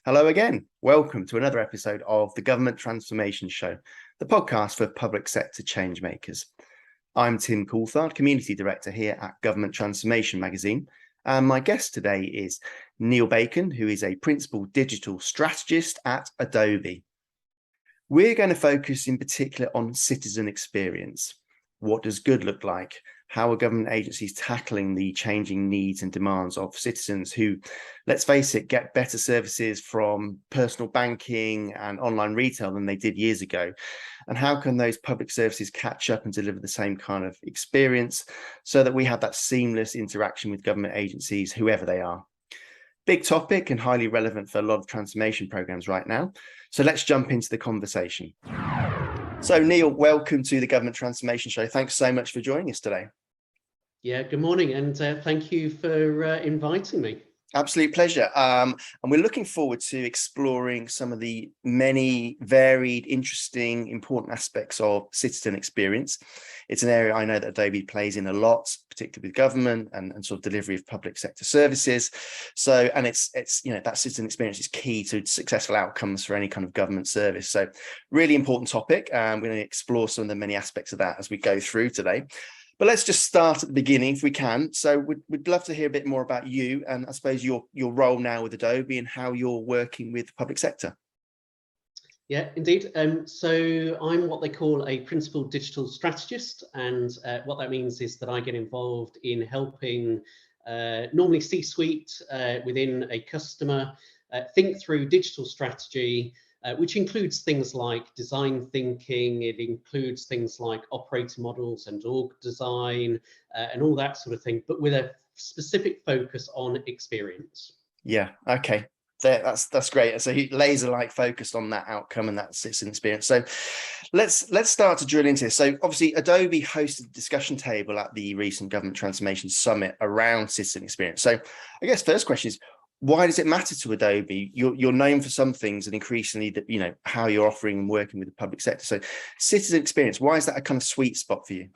Hello again. Welcome to another episode of the Government Transformation Show, the podcast for public sector change makers. I'm Tim Coulthard, Community Director here at Government Transformation magazine. And my guest today is Neil Bacon, who is a Principal Digital Strategist at Adobe. We're going to focus in particular on citizen experience. What does good look like? How are government agencies tackling the changing needs and demands of citizens who, let's face it, get better services from personal banking and online retail than they did years ago? And how can those public services catch up and deliver the same kind of experience so that we have that seamless interaction with government agencies, whoever they are? Big topic and highly relevant for a lot of transformation programs right now. So let's jump into the conversation. So Neil, welcome to the Government Transformation Show. Thanks so much for joining us today. Yeah, good morning, and thank you for inviting me. Absolute pleasure. And we're looking forward to exploring some of the many varied, interesting, important aspects of citizen experience. It's an area I know that Adobe plays in a lot, particularly with government and sort of delivery of public sector services. So, and it's that citizen experience is key to successful outcomes for any kind of government service. So really important topic. We're going to explore some of the many aspects of that as we go through today. But let's just start at the beginning if we can. So we'd love to hear a bit more about you and I suppose your role now with Adobe and how you're working with the public sector. Yeah, indeed. So I'm what they call a Principal Digital Strategist. And what that means is that I get involved in helping normally C-suite within a customer think through digital strategy, which includes things like design thinking, it includes things like operating models and org design and all that sort of thing, but with a specific focus on experience. Yeah, okay. That's great. So he laser-like focused on that outcome and that citizen experience. So let's start to drill into this. So obviously Adobe hosted a discussion table at the recent Government Transformation Summit around citizen experience. So I guess first question is, why does it matter to Adobe? You're known for some things and increasingly that, how you're offering and working with the public sector. So citizen experience, why is that a kind of sweet spot for you?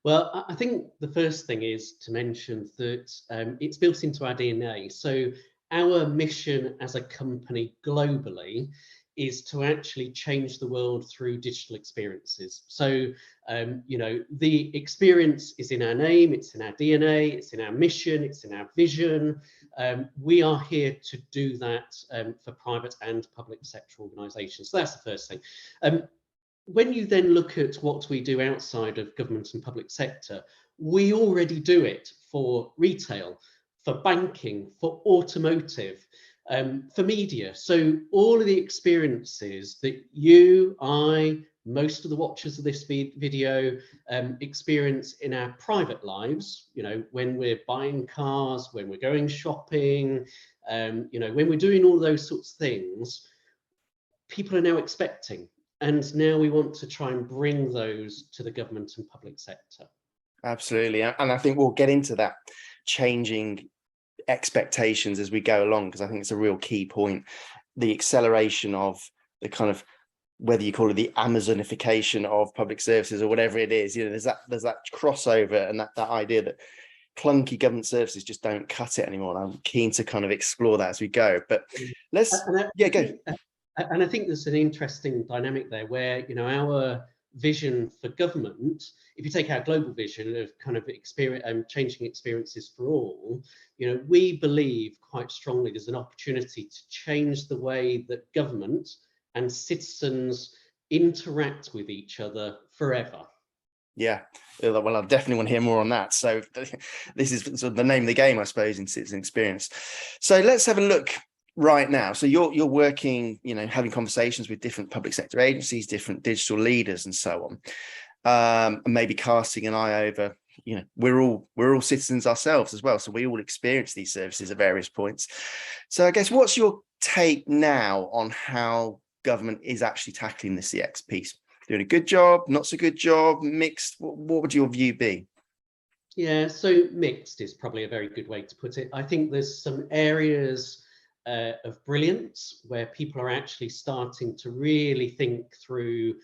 Well, I think the first thing is to mention that it's built into our DNA. So our mission as a company globally is to actually change the world through digital experiences. So, the experience is in our name, it's in our DNA, it's in our mission, it's in our vision. We are here to do that for private and public sector organisations. So that's the first thing. When you then look at what we do outside of government and public sector, we already do it for retail, for banking, for automotive, for media. So all of the experiences that you, I, most of the watchers of this video experience in our private lives, when we're buying cars, when we're going shopping, when we're doing all those sorts of things, people are now expecting. And now we want to try and bring those to the government and public sector. Absolutely. And I think we'll get into that changing expectations as we go along, because I think it's a real key point. The acceleration of the kind of, whether you call it the Amazonification of public services or whatever it is, there's that crossover and that idea that clunky government services just don't cut it anymore. And I'm keen to kind of explore that as we go. But go. And I think there's an interesting dynamic there where, our vision for government, if you take our global vision of kind of changing experiences for all, we believe quite strongly there's an opportunity to change the way that government and citizens interact with each other forever. Yeah, well, I definitely want to hear more on that. So this is sort of the name of the game, I suppose, in citizen experience. So let's have a look right now. So you're working, having conversations with different public sector agencies, different digital leaders and so on, and maybe casting an eye over, we're all citizens ourselves as well. So we all experience these services at various points. So I guess what's your take now on how government is actually tackling the CX piece? Doing a good job, not so good job, mixed? What would your view be? Yeah, so mixed is probably a very good way to put it. I think there's some areas of brilliance where people are actually starting to really think through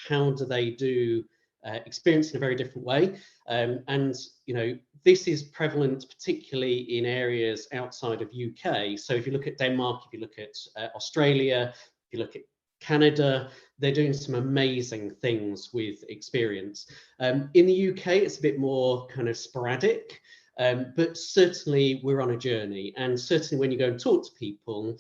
how do they do experience in a very different way. And this is prevalent particularly in areas outside of UK. So if you look at Denmark, if you look at Australia, if you look at Canada, they're doing some amazing things with experience. In the UK, it's a bit more kind of sporadic, but certainly we're on a journey. And certainly when you go and talk to people,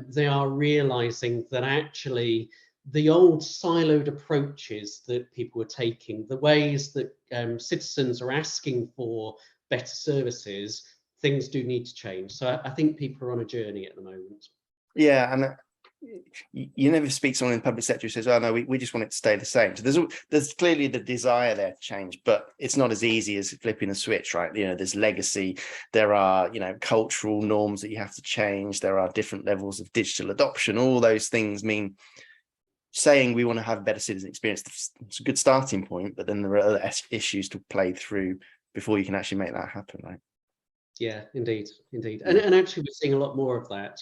they are realizing that actually the old siloed approaches that people were taking, the ways that citizens are asking for better services, things do need to change. So I think people are on a journey at the moment. Yeah, and you never speak to someone in the public sector who says, oh no, we just want it to stay the same. So there's clearly the desire there to change, but it's not as easy as flipping a switch, right? There's legacy, there are cultural norms that you have to change, there are different levels of digital adoption. All those things mean saying we want to have a better citizen experience, it's a good starting point, but then there are other issues to play through before you can actually make that happen, right? Yeah, indeed. And actually we're seeing a lot more of that.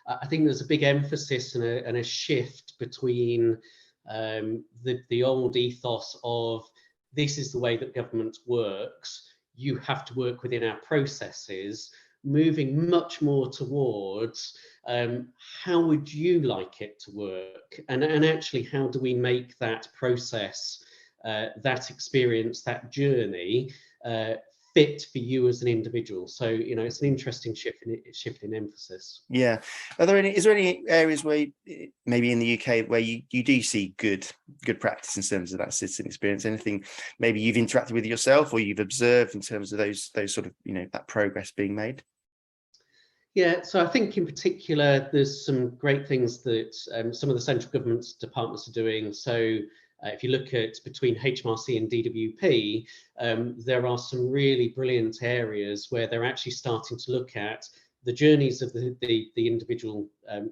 I think there's a big emphasis and a shift between the old ethos of this is the way that government works, you have to work within our processes, moving much more towards how would you like it to work, and actually how do we make that process, that experience, that journey fit for you as an individual. So it's an interesting shift in emphasis. Yeah. Is there any areas where maybe in the UK where you do see good practice in terms of that citizen experience? Anything maybe you've interacted with yourself or you've observed in terms of those sort of that progress being made? Yeah, so I think in particular there's some great things that some of the central government departments are doing. So if you look at between HMRC and DWP, there are some really brilliant areas where they're actually starting to look at the journeys of the individual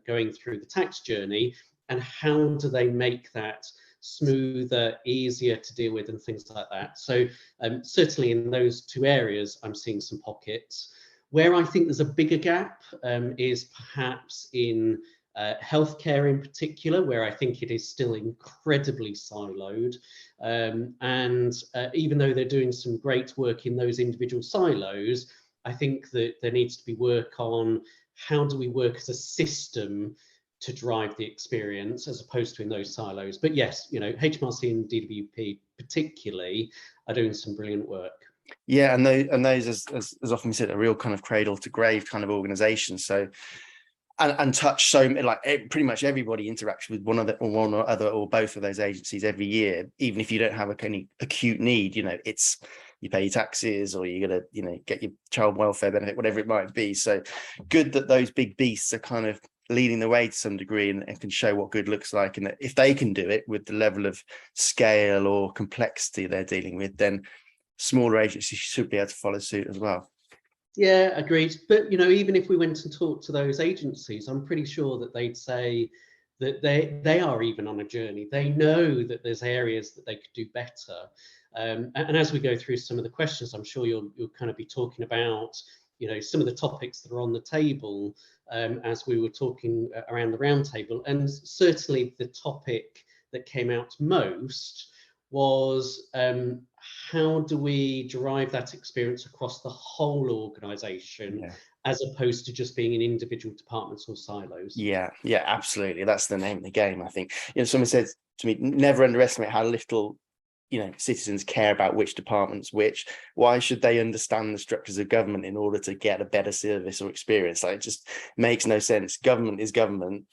going through the tax journey, and how do they make that smoother, easier to deal with, and things like that. So certainly in those two areas, I'm seeing some pockets. Where I think there's a bigger gap is perhaps in healthcare in particular, where I think it is still incredibly siloed. And even though they're doing some great work in those individual silos, I think that there needs to be work on how do we work as a system to drive the experience as opposed to in those silos. But yes, HMRC and DWP particularly are doing some brilliant work. Yeah, and those as often said, a real kind of cradle to grave kind of organization. So and touch so like pretty much everybody interacts with one or other or both of those agencies every year, even if you don't have any acute need. It's you pay your taxes or you're gonna get your child welfare benefit, whatever it might be. So good that those big beasts are kind of leading the way to some degree and can show what good looks like, and that if they can do it with the level of scale or complexity they're dealing with, then smaller agencies should be able to follow suit as well. Yeah, agreed. But even if we went and talked to those agencies, I'm pretty sure that they'd say that they are even on a journey. They know that there's areas that they could do better. And as we go through some of the questions, I'm sure you'll kind of be talking about some of the topics that are on the table as we were talking around the round table. And certainly the topic that came out most was how do we drive that experience across the whole organization, as opposed to just being in individual departments or silos? Yeah, absolutely. That's the name of the game, I think. Someone said to me, never underestimate how little citizens care about which departments which. Why should they understand the structures of government in order to get a better service or experience? Like, it just makes no sense. Government is government.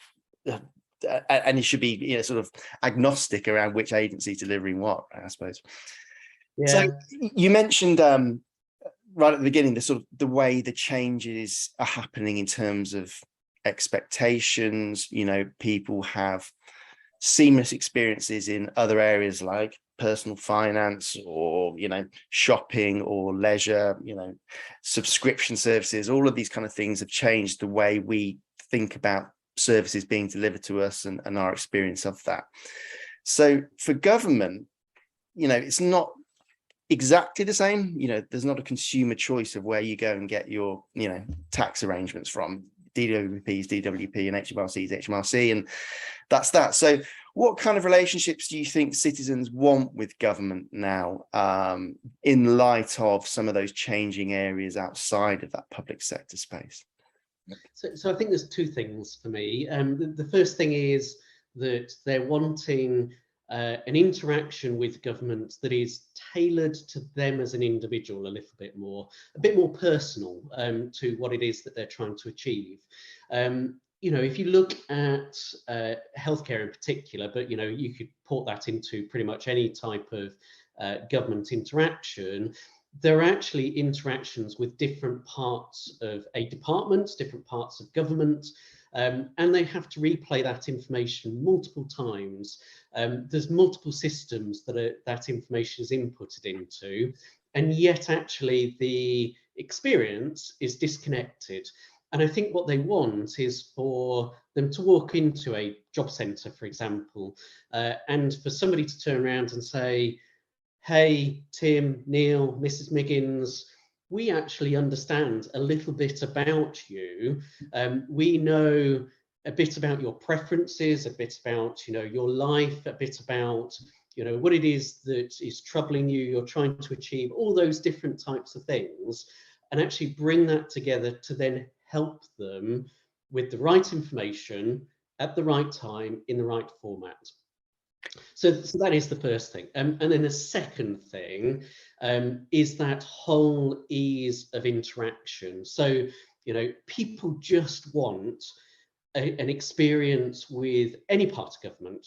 And it should be sort of agnostic around which agency delivering what, I suppose. Yeah. So you mentioned right at the beginning the way the changes are happening in terms of expectations. People have seamless experiences in other areas like personal finance or shopping or leisure, subscription services. All of these kind of things have changed the way we think about services being delivered to us and our experience of that. So for government, it's not exactly the same. There's not a consumer choice of where you go and get your tax arrangements from. DWP is DWP and HMRC is HMRC, and that's that. So What kind of relationships do you think citizens want with government now, in light of some of those changing areas outside of that public sector space? So I think there's two things for me. The first thing is that they're wanting an interaction with government that is tailored to them as an individual a bit more personal to what it is that they're trying to achieve. If you look at healthcare in particular, but you could port that into pretty much any type of government interaction. There are actually interactions with different parts of a department, different parts of government, and they have to replay that information multiple times. There's multiple systems that information is inputted into, and yet actually the experience is disconnected. And I think what they want is for them to walk into a job centre, for example, and for somebody to turn around and say, "Hey, Tim, Neil, Mrs. Miggins, we actually understand a little bit about you. We know a bit about your preferences, a bit about your life, a bit about what it is that is troubling you, you're trying to achieve, all those different types of things, and actually bring that together to then help them with the right information at the right time in the right format." So that is the first thing. And then the second thing is that whole ease of interaction. So, people just want an experience with any part of government,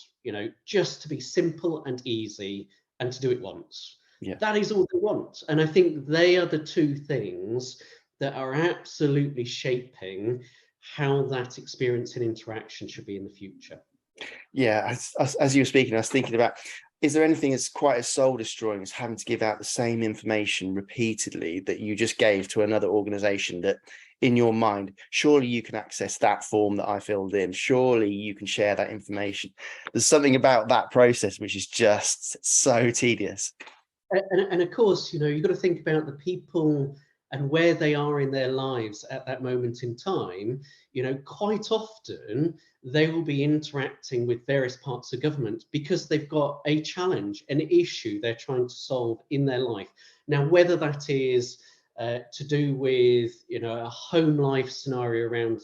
just to be simple and easy and to do it once. Yeah. That is all they want. And I think they are the two things that are absolutely shaping how that experience and interaction should be in the future. Yeah, as you were speaking, I was thinking about, is there anything that's quite as soul destroying as having to give out the same information repeatedly that you just gave to another organization, that in your mind, surely you can access that form that I filled in, surely you can share that information. There's something about that process which is just so tedious. And of course, you've got to think about the people and where they are in their lives at that moment in time. Quite often they will be interacting with various parts of government because they've got a challenge, an issue they're trying to solve in their life. Now, whether that is to do with a home life scenario around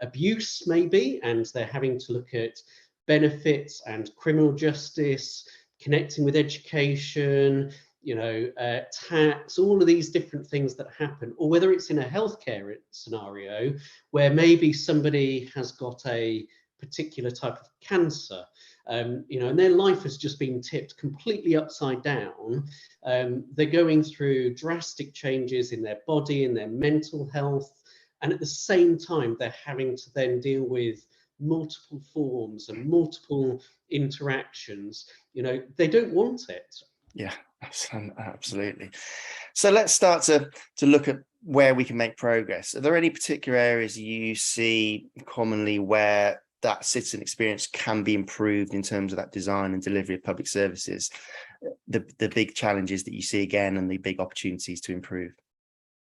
abuse maybe, and they're having to look at benefits and criminal justice, connecting with education, tax, all of these different things that happen, or whether it's in a healthcare scenario where maybe somebody has got a particular type of cancer, and their life has just been tipped completely upside down. They're going through drastic changes in their body, in their mental health, and at the same time, they're having to then deal with multiple forms and multiple interactions. They don't want it. Yeah, absolutely. So let's start to look at where we can make progress. Are there any particular areas you see commonly where that citizen experience can be improved in terms of that design and delivery of public services? The big challenges that you see again, and the big opportunities to improve?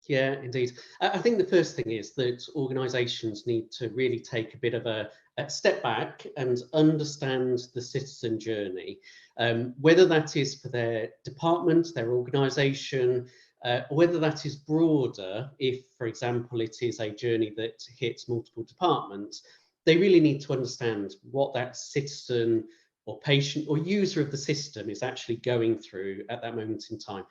Yeah, indeed. I think the first thing is that organisations need to really take a bit of a step back and understand the citizen journey, whether that is for their department, their organisation, or whether that is broader. If, for example, it is a journey that hits multiple departments, they really need to understand what that citizen or patient or user of the system is actually going through at that moment in time.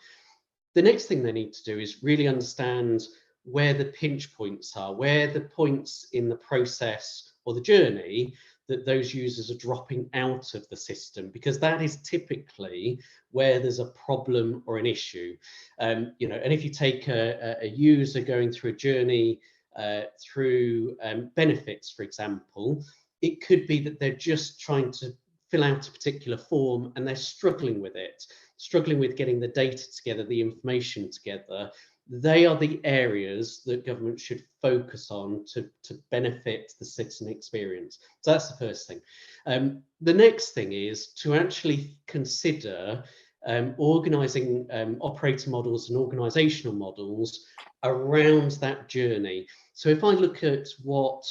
The next thing they need to do is really understand where the pinch points are, where the points in the process or the journey that those users are dropping out of the system, because that is typically where there's a problem or an issue. And if you take a user going through a journey through benefits, for example, it could be that they're just trying to fill out a particular form and they're struggling with it, struggling with getting the data together, the information together. They are the areas that government should focus on to benefit the citizen experience. So that's the first thing. The next thing is to actually consider organising operator models and organisational models around that journey. So if I look at what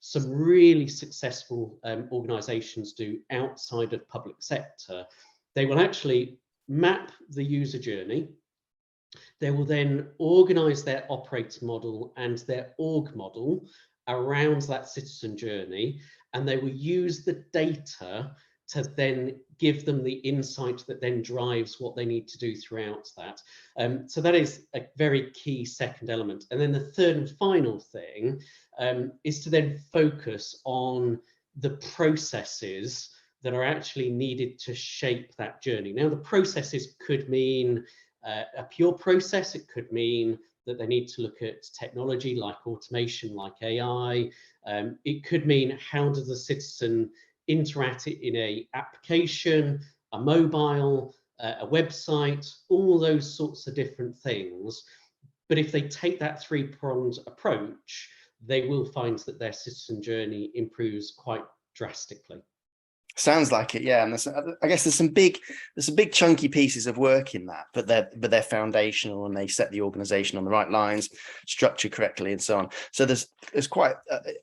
some really successful organisations do outside of public sector. They will actually map the user journey. They will then organise their operator model and their org model around that citizen journey, and they will use the data to then give them the insight that then drives what they need to do throughout that. So that is a very key second element. And then the third and final thing is to then focus on the processes that are actually needed to shape that journey. Now, the processes could mean a pure process. It could mean that they need to look at technology like automation, like AI. It could mean, how does the citizen interact in a application, a mobile, a website, all those sorts of different things. But if they take that three-pronged approach, they will find that their citizen journey improves quite drastically. Sounds like it, yeah. And I guess there's some big chunky pieces of work in that, but they're foundational, and they set the organization on the right lines, structured correctly, and so on. So there's quite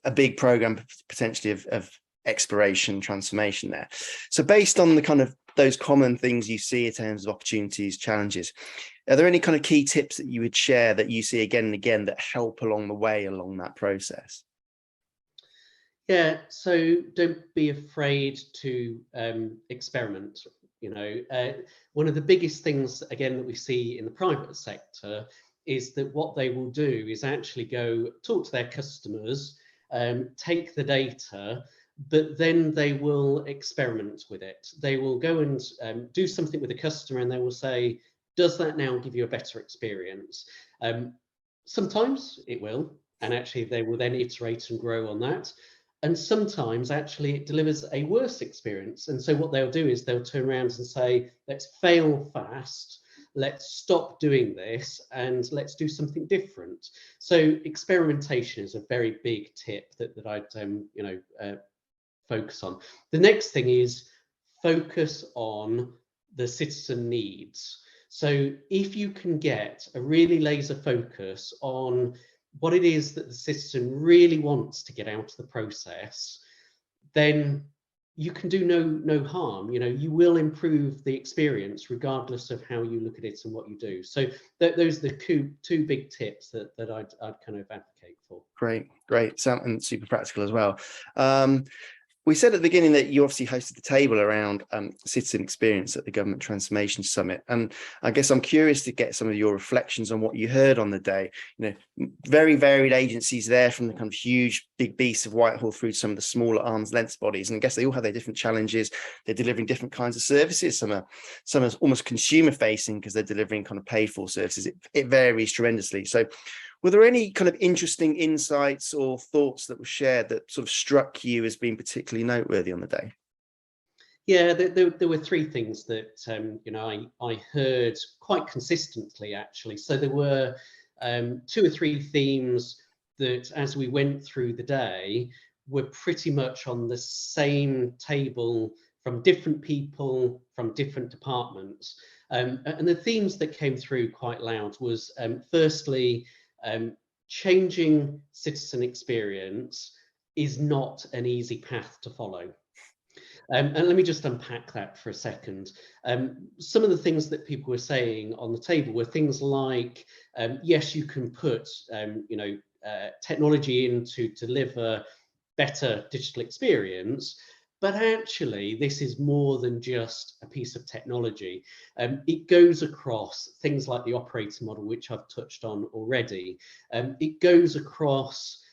a big program potentially of exploration, transformation there. So based on the kind of those common things you see in terms of opportunities, challenges, are there any kind of key tips that you would share that you see again and again that help along the way along that process? Yeah, so don't be afraid to experiment. One of the biggest things, again, that we see in the private sector is that what they will do is actually go talk to their customers, take the data, but then they will experiment with it. They will go and do something with the customer, and they will say, does that now give you a better experience? Sometimes it will, and actually they will then iterate and grow on that. And sometimes actually it delivers a worse experience. And so what they'll do is they'll turn around and say, let's fail fast, let's stop doing this, and let's do something different. So experimentation is a very big tip that I'd focus on. The next thing is focus on the citizen needs. So if you can get a really laser focus on what it is that the citizen really wants to get out of the process, then you can do no harm. You will improve the experience regardless of how you look at it and what you do. So those are the two big tips that I'd kind of advocate for. Great, and super practical as well. We said at the beginning that you obviously hosted the table around citizen experience at the Government Transformation Summit. And I guess I'm curious to get some of your reflections on what you heard on the day. Very varied agencies there, from the kind of huge, big beasts of Whitehall through to some of the smaller arm's length bodies. And I guess they all have their different challenges. They're delivering different kinds of services. Some are almost consumer facing because they're delivering kind of paid for services. It varies tremendously. So were there any kind of interesting insights or thoughts that were shared that sort of struck you as being particularly noteworthy on the day? Yeah, there were three things that I heard quite consistently, actually. So there were two or three themes that, as we went through the day, were pretty much on the same table from different people, from different departments. And the themes that came through quite loud was, firstly, changing citizen experience is not an easy path to follow. And let me just unpack that for a second. Some of the things that people were saying on the table were things like, yes, you can put technology in to deliver better digital experience, but actually this is more than just a piece of technology. It goes across things like the operator model, which I've touched on already. It goes across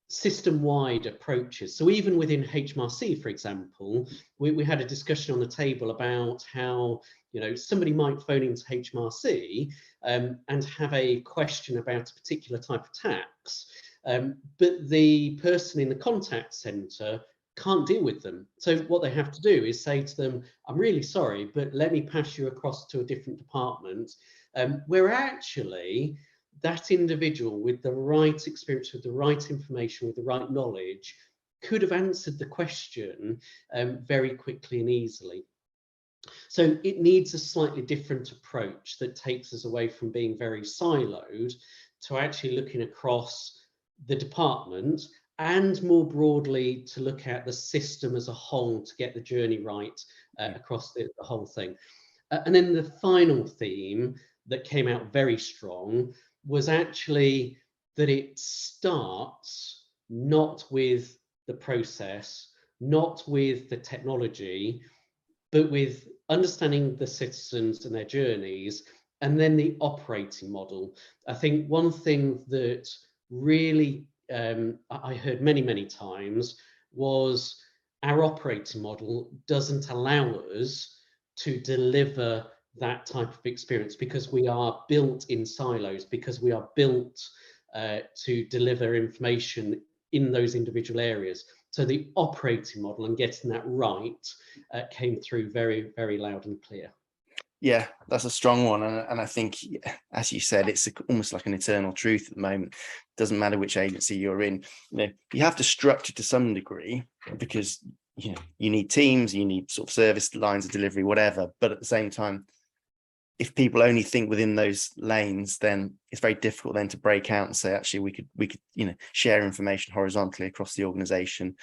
system-wide approaches. So even within HMRC, for example, we had a discussion on the table about how somebody might phone into HMRC and have a question about a particular type of tax, but the person in the contact centre can't deal with them. So what they have to do is say to them, I'm really sorry, but let me pass you across to a different department, where actually that individual with the right experience, with the right information, with the right knowledge, could have answered the question very quickly and easily. So it needs a slightly different approach that takes us away from being very siloed to actually looking across the department and more broadly to look at the system as a whole to get the journey right across the whole thing. And then the final theme that came out very strong was actually that it starts not with the process, not with the technology, but with understanding the citizens and their journeys, and then the operating model. I think one thing that really I heard many times was our operating model doesn't allow us to deliver that type of experience because we are built in silos, because we are built to deliver information in those individual areas. So the operating model and getting that right came through very loud and clear. Yeah, that's a strong one. And I think, as you said, it's almost like an eternal truth at the moment. Doesn't matter which agency you're in. You have to structure to some degree because you need teams, you need sort of service lines of delivery, whatever. But at the same time, if people only think within those lanes, then it's very difficult then to break out and say, actually, we could share information horizontally across the organization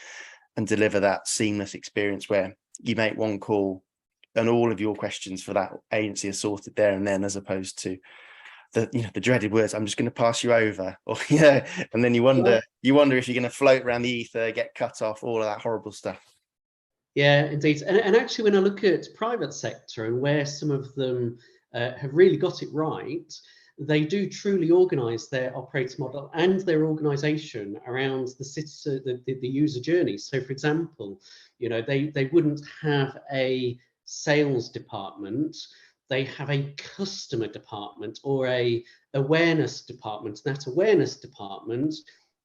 and deliver that seamless experience where you make one call and all of your questions for that agency are sorted there and then, as opposed to the dreaded words, I'm just going to pass you over, or and then you wonder if you're going to float around the ether, get cut off, all of that horrible stuff. Yeah, indeed. And actually, when I look at private sector and where some of them have really got it right, they do truly organise their operating model and their organisation around the citizen, the user journey. So, for example, they wouldn't have a sales department; they have a customer department or a awareness department. That awareness department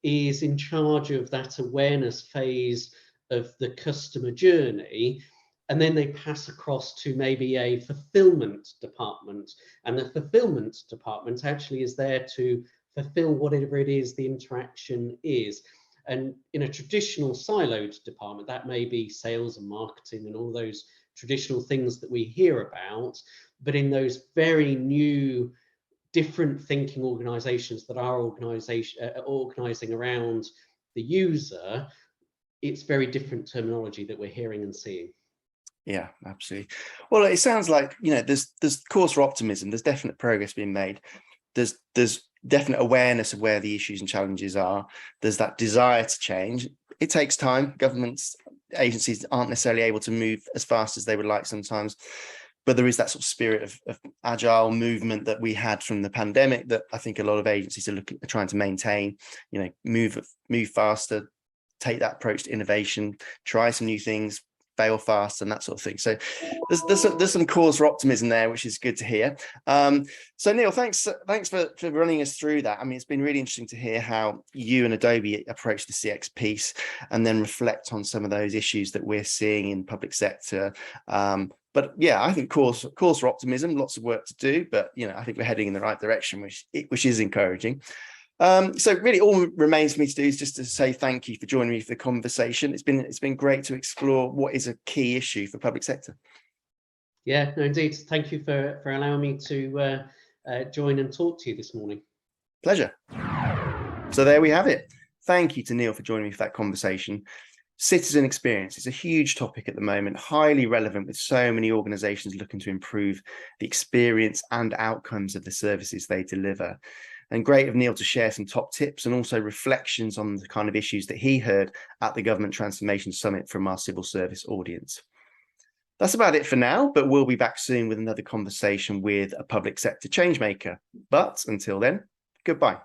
is in charge of that awareness phase of the customer journey, and then they pass across to maybe a fulfillment department, and the fulfillment department actually is there to fulfill whatever it is the interaction is. And in a traditional siloed department, that may be sales and marketing and all those traditional things that we hear about, but in those very new different thinking organizations that are organizing around the user, it's very different terminology that we're hearing and seeing. Yeah, absolutely. Well, it sounds like there's cause for optimism. There's definite progress being made. There's definite awareness of where the issues and challenges are. There's that desire to change. It takes time. Governments, agencies aren't necessarily able to move as fast as they would like sometimes, but there is that sort of spirit of agile movement that we had from the pandemic that I think a lot of agencies are trying to maintain. Move faster, take that approach to innovation, try some new things, fail fast, and that sort of thing. So there's some cause for optimism there, which is good to hear. So Neil, thanks for running us through that. I mean, it's been really interesting to hear how you and Adobe approach the CX piece and then reflect on some of those issues that we're seeing in public sector. But yeah, I think cause for optimism, lots of work to do, but I think we're heading in the right direction, which is encouraging. So really all remains for me to do is just to say thank you for joining me for the conversation. It's been great to explore what is a key issue for public sector. Yeah, no, indeed. Thank you for allowing me to join and talk to you this morning. Pleasure. So there we have it. Thank you to Neil for joining me for that conversation. Citizen experience is a huge topic at the moment, highly relevant with so many organizations looking to improve the experience and outcomes of the services they deliver. And great of Neil to share some top tips and also reflections on the kind of issues that he heard at the Government Transformation Summit from our civil service audience. That's about it for now, but we'll be back soon with another conversation with a public sector changemaker. But until then, goodbye.